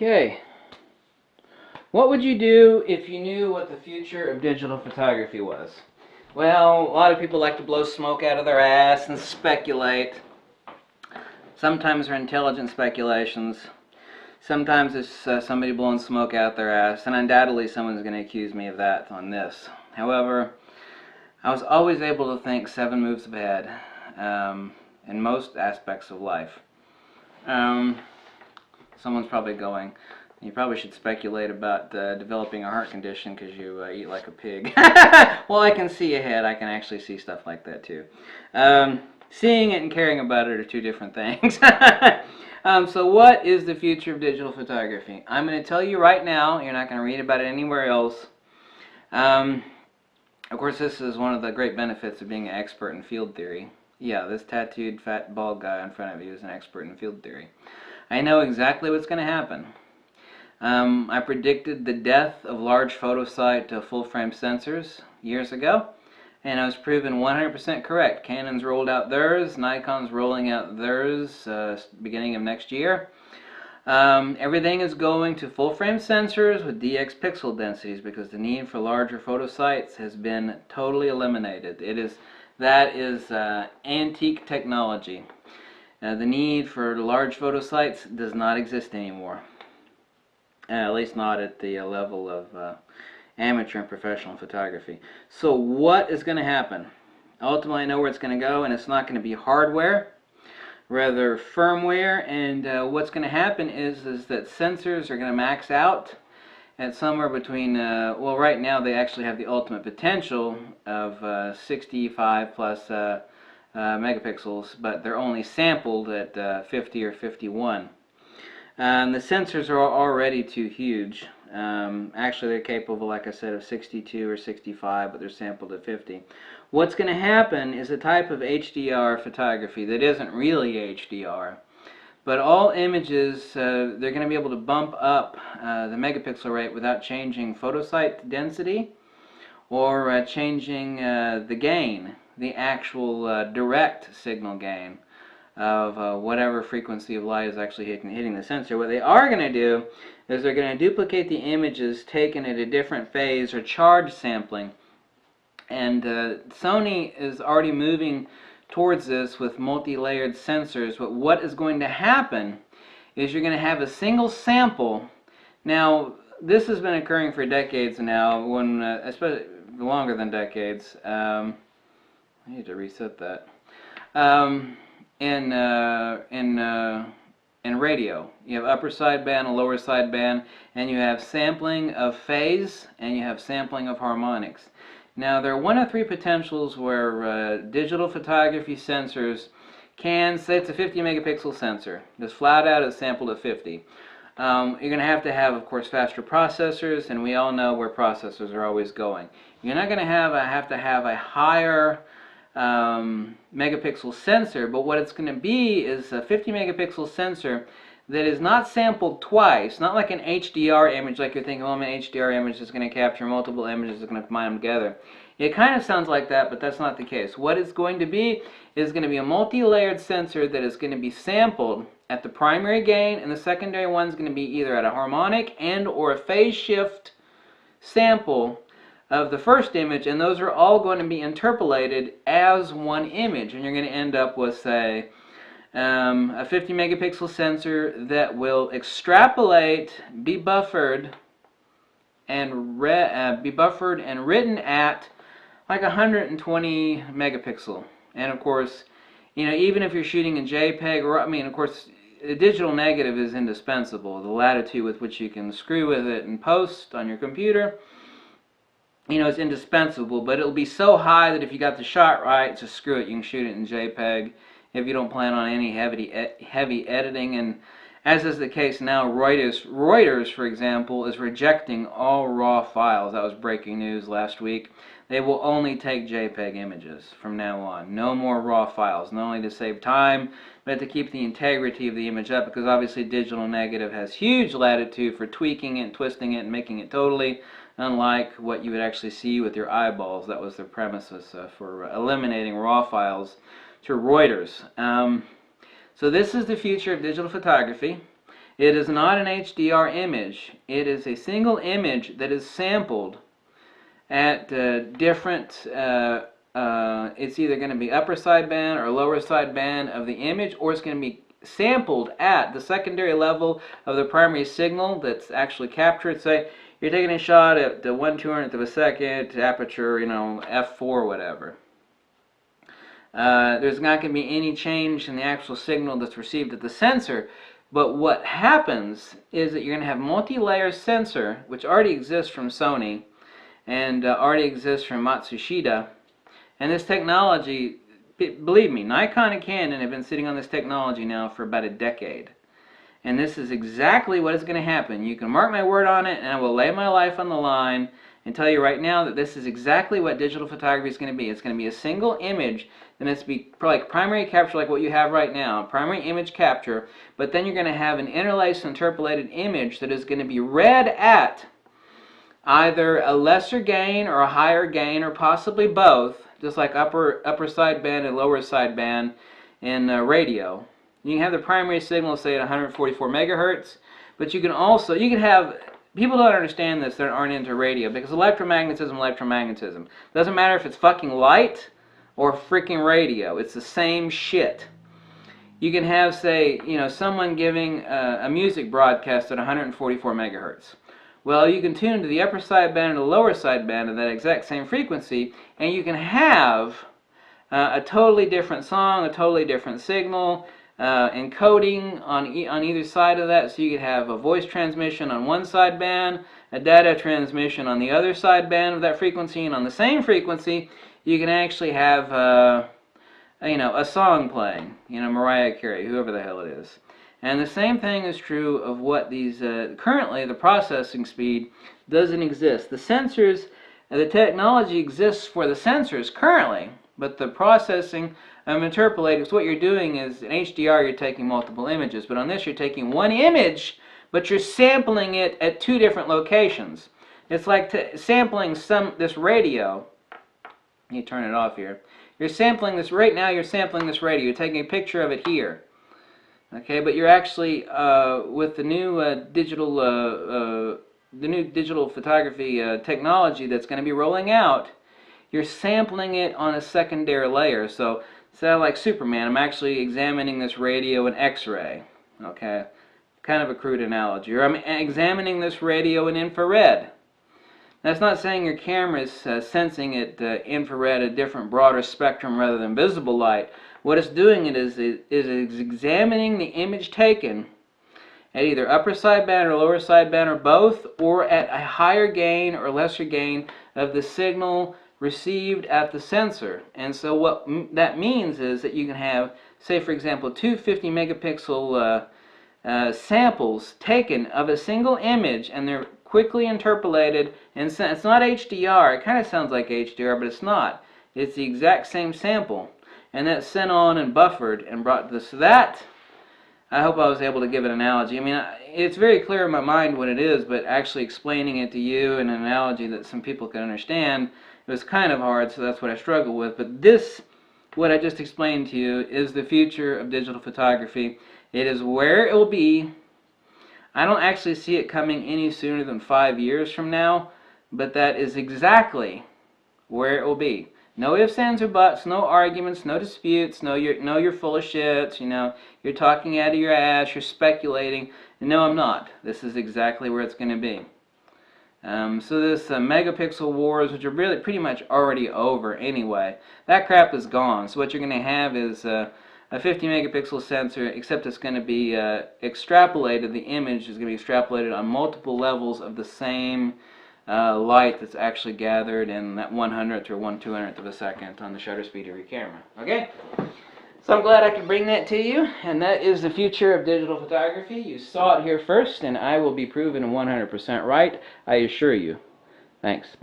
Okay. What would you do if you knew what the future of digital photography was? Well, a lot of people like to blow smoke out of their ass and speculate. Sometimes they're intelligent speculations. Sometimes it's somebody blowing smoke out their ass, and undoubtedly someone's going to accuse me of that on this. However, I was always able to think 7 moves ahead in most aspects of life. Someone's probably going, you probably should speculate about developing a heart condition because you eat like a pig. Well, I can see ahead. I can actually see stuff like that too. Seeing it and caring about it are 2 different things. So what is the future of digital photography? I'm going to tell you right now. You're not going to read about it anywhere else. Of course, this is one of the great benefits of being an expert in field theory. Yeah, this tattooed, fat, bald guy in front of you is an expert in field theory. I know exactly what's going to happen. I predicted the death of large photosite full-frame sensors years ago, and I was proven 100% correct. Canon's rolled out theirs, Nikon's rolling out theirs beginning of next year. Everything is going to full-frame sensors with DX pixel densities because the need for larger photosites has been totally eliminated. That is antique technology. The need for large photosites does not exist anymore. At least not at the level of amateur and professional photography. So what is going to happen? Ultimately, I know where it's going to go, and it's not going to be hardware, rather firmware. And what's going to happen is that sensors are going to max out at somewhere between, well, right now they actually have the ultimate potential of 65 plus megapixels, but they're only sampled at 50 or 51. The sensors are already too huge. Actually, they're capable, like I said, of 62 or 65, but they're sampled at 50. What's going to happen is a type of HDR photography that isn't really HDR, but all images, they're going to be able to bump up the megapixel rate without changing photosite density or changing the gain, the actual direct signal gain of whatever frequency of light is actually hitting the sensor. What they are going to do is they're going to duplicate the images taken at a different phase or charge sampling. And Sony is already moving towards this with multi-layered sensors. But what is going to happen is you're going to have a single sample. Now, this has been occurring for decades now, especially longer than decades. I need to reset that. In radio, you have upper sideband and lower sideband, and you have sampling of phase and you have sampling of harmonics. Now, there are 1 of 3 potentials where digital photography sensors can, say it's a 50 megapixel sensor, just flat out it's sampled at 50. You're going to have, of course, faster processors, and we all know where processors are always going. You're not going to have to have a higher megapixel sensor, but what it's going to be is a 50 megapixel sensor that is not sampled twice, not like an HDR image, like you're thinking, well, an HDR image is going to capture multiple images, it's going to combine them together. It kind of sounds like that, but that's not the case. What it's going to be is going to be a multi-layered sensor that is going to be sampled at the primary gain, and the secondary one is going to be either at a harmonic and or a phase shift sample of the first image, and those are all going to be interpolated as one image, and you're going to end up with, say, a 50 megapixel sensor that will extrapolate, be buffered and written at like 120 megapixel. And of course, you know, even if you're shooting in JPEG, or I mean, of course, the digital negative is indispensable. The latitude with which you can screw with it and post on your computer, you know, it's indispensable, but it'll be so high that if you got the shot right, just screw it, you can shoot it in JPEG if you don't plan on any heavy editing. And as is the case now, Reuters, for example, is rejecting all raw files. That was breaking news last week. They will only take JPEG images from now on. No more raw files, not only to save time, but to keep the integrity of the image up, because obviously digital negative has huge latitude for tweaking it, twisting it, and making it totally unlike what you would actually see with your eyeballs. That was their premises for eliminating raw files to Reuters. So this is the future of digital photography. It is not an HDR image. It is a single image that is sampled at different, it's either going to be upper sideband or lower sideband of the image, or it's going to be sampled at the secondary level of the primary signal that's actually captured. Say you're taking a shot at the 1/200th of a second, aperture, f4 or whatever. There's not going to be any change in the actual signal that's received at the sensor. But what happens is that you're going to have multi-layer sensor, which already exists from Sony and already exists from Matsushita. And this technology, believe me, Nikon and Canon have been sitting on this technology now for about a decade. And this is exactly what is going to happen. You can mark my word on it, and I will lay my life on the line and tell you right now that this is exactly what digital photography is going to be. It's going to be a single image, and it's be like primary capture, like what you have right now, primary image capture, but then you're going to have an interlaced interpolated image that is going to be read at either a lesser gain or a higher gain, or possibly both, just like upper sideband and lower sideband in radio. You can have the primary signal, say, at 144 megahertz, but you can have, people don't understand this that aren't into radio, because electromagnetism. Doesn't matter if it's fucking light or freaking radio, it's the same shit. You can have, say, someone giving a music broadcast at 144 megahertz. Well, you can tune to the upper sideband and the lower sideband of that exact same frequency, and you can have a totally different song, a totally different signal, encoding on either side of that. So you could have a voice transmission on one sideband, a data transmission on the other sideband of that frequency, and on the same frequency, you can actually have a song playing, Mariah Carey, whoever the hell it is. And the same thing is true of what these, currently the processing speed doesn't exist. The sensors, the technology exists for the sensors currently, but the processing of Interpolate, is what you're doing is, in HDR you're taking multiple images, but on this you're taking one image, but you're sampling it at two different locations. It's like sampling this radio. You turn it off here. You're sampling this right now. You're sampling this radio. You're taking a picture of it here. Okay, but you're actually with the new digital photography technology that's going to be rolling out. You're sampling it on a secondary layer. So, like Superman, I'm actually examining this radio in X-ray. Okay, kind of a crude analogy. Or I'm examining this radio in infrared. That's not saying your camera is sensing it infrared, a different, broader spectrum rather than visible light. What it's doing is examining the image taken at either upper sideband or lower sideband or both, or at a higher gain or lesser gain of the signal received at the sensor. And so what that means is that you can have, say for example, two 50 megapixel samples taken of a single image, and they're quickly interpolated, and it's not HDR. It kind of sounds like HDR, but it's not. It's the exact same sample, and that's sent on and buffered and brought to this. So that, I hope I was able to give an analogy. I mean, it's very clear in my mind what it is, but actually explaining it to you in an analogy that some people can understand, it was kind of hard, so that's what I struggle with. But this, what I just explained to you, is the future of digital photography. It is where it will be. I don't actually see it coming any sooner than 5 years from now, but that is exactly where it will be. No ifs, ands, or buts, no arguments, no disputes, no you're full of shit, you're talking out of your ass, you're speculating. No, I'm not. This is exactly where it's going to be. So this megapixel wars, which are really pretty much already over anyway, that crap is gone. So what you're going to have is a 50 megapixel sensor, except it's going to be extrapolated. The image is going to be extrapolated on multiple levels of the same light that's actually gathered in that 100th or 1/200th of a second on the shutter speed of your camera. Okay? So I'm glad I could bring that to you, and that is the future of digital photography. You saw it here first, and I will be proven 100% right, I assure you. Thanks. Bye.